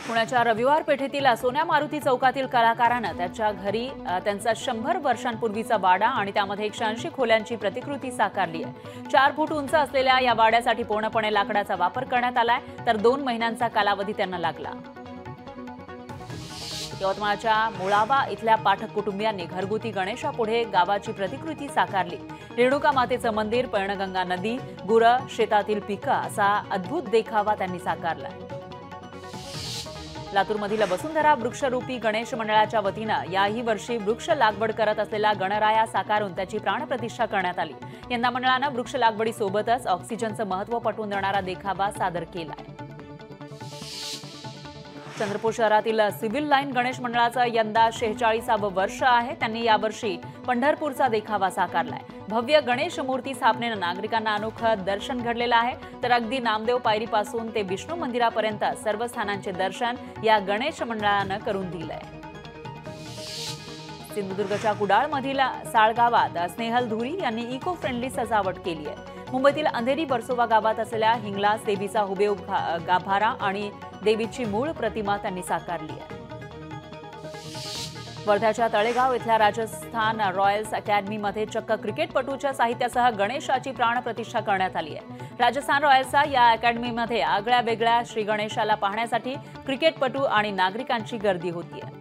पुण्याच्या रविवार पेठेतील सोन्या मारुती चौकातील कलाकारानं त्याच्या घरी त्यांचा 100 वर्षांपूर्वीचा वाडा आणि त्यामध्ये 180 खोल्यांची प्रतिकृती साकारली आहे। 4 फूट उंच असलेल्या या वाड्यासाठी पूर्णपणे लाकडाचा वापर करण्यात आलाय, तर 2 महिन्यांचा कालावधी त्यांना लागला। यवतमाळच्या मुळावा इथल्या पाठक कुटुंबियांनी घरगुती गणेशापुढे गावाची प्रतिकृती साकारली। रेणुका मातेचं मंदिर, पैनगंगा नदी, गुरं, शेतातील पिकं असा अद्भुत देखावा त्यांनी साकारला। लातूरमधील वसुंधरा वृक्षरूपी गणेश मंडळाच्या वतीनं याही वर्षी वृक्ष लागवड करत असलेला गणराया साकारून त्याची प्राणप्रतिष्ठा करण्यात आली। यंदा मंडळानं वृक्ष लागवडीसोबतच ऑक्सिजनचं महत्त्व पटवून देणारा देखावा सादर केलाय। चंद्रपूर शहरातील सिव्हिल लाईन गणेश मंडळाचं यंदा 46वे वर्ष आहे। त्यांनी यावर्षी पंढरपूरचा देखावा साकारलाय। भव्य गणेश मूर्ती स्थापनेनं नागरिकांना अनोखं दर्शन घडलेलं आहे, तर अगदी नामदेव पायरीपासून ते विष्णू मंदिरापर्यंत सर्व स्थानांचे दर्शन या गणेश मंडळानं करून दिलंय। सिंधुदुर्गच्या कुडाळमधील साळगावात स्नेहल धुरी यांनी इको फ्रेंडली सजावट केली आहे। मुंबईतील अंधेरी वर्सोवा गावात असलेल्या हिंगलाज देवीचा हुबेहूब गाभारा आणि देवीची मूळ प्रतिमा त्यांनी साकारली आहे। वर्ध्याच्या तळेगाव इथल्या राजस्थान रॉयल्स अकॅडमीमध्ये चक्क क्रिकेटपटूच्या साहित्यासह गणेशाची प्राणप्रतिष्ठा करण्यात आली आहे। राजस्थान रॉयल्सच्या या अकॅडमीमध्ये आगळ्या वेगळ्या श्री गणेशाला पाहण्यासाठी क्रिकेटपटू आणि नागरिकांची गर्दी होतीये।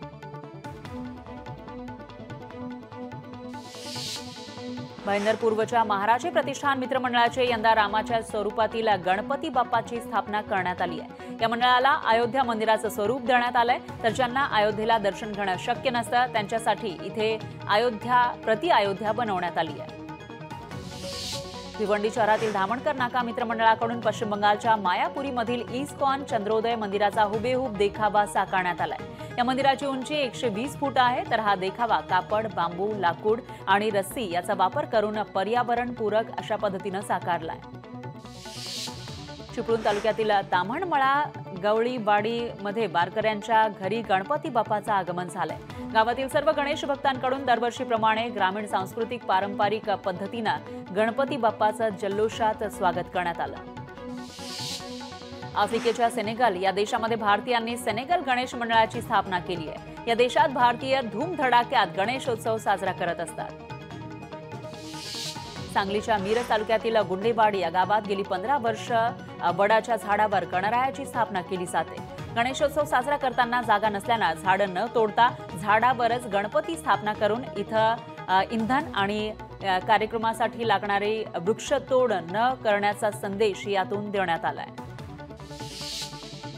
भाईंदर पूर्वच्या महाराजे प्रतिष्ठान मित्रमंडळाचे यंदा रामाच्या स्वरूपातील गणपती बाप्पाची स्थापना करण्यात आली आहे। या मंडळाला अयोध्या मंदिराचं स्वरूप देण्यात आलंय, तर ज्यांना अयोध्येला दर्शन घेणं शक्य नसतं त्यांच्यासाठी इथे अयोध्या बनवण्यात आली आहे। भिवंडी शहरातील धामणकर नाका मित्रमंडळाकडून पश्चिम बंगालच्या मायापुरीमधील इस्कॉन चंद्रोदय मंदिराचा हुबेहूब देखावा साकारण्यात आलाय। या मंदिराची उंची 120 फूट आहे, तर हा देखावा कापड, बांबू, लाकूड आणि रस्सी याचा वापर करून पर्यावरणपूरक अशा पद्धतीनं साकारलाय। चिपळूण तालुक्यातील ताम्हणमळा गवळीवाडीमध्ये वारकऱ्यांच्या घरी गणपती बाप्पाचं आगमन झालंय। गावातील सर्व गणेश भक्तांकडून दरवर्षीप्रमाणे ग्रामीण सांस्कृतिक पारंपरिक पद्धतीनं गणपती बाप्पाचं जल्लोषात स्वागत करण्यात आलं। आफ्रिकेच्या सेनेगल या देशामध्ये भारतीयांनी सेनेगल गणेश मंडळाची स्थापना केली आहे। या देशात भारतीय धूमधडाक्यात गणेशोत्सव साजरा करत असतात। सांगलीच्या मिरज तालुक्यातील गुंडेवाडी या गावात गेली 15 वर्ष वडाच्या झाडावर गणरायाची स्थापना केली जाते। गणेशोत्सव साजरा करताना जागा नसल्यानं झाडं न तोडता झाडावरच गणपती स्थापना करून इथं इंधन आणि कार्यक्रमासाठी लागणारी वृक्षतोड न करण्याचा संदेश यातून देण्यात आलाय।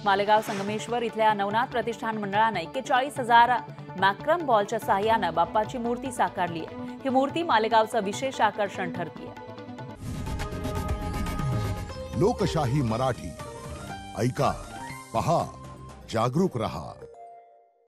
मालेगाव संगमेश्वर इथल्या नवनाथ प्रतिष्ठान मंडळानं 41,000 मॅक्रम बॉलच्या सहाय्यानं बाप्पाची मूर्ती साकारली आहे। ही मूर्ती मालेगावचं विशेष आकर्षण ठरतीये। लोकशाही मराठी ऐका, पहा, जागरूक रहा।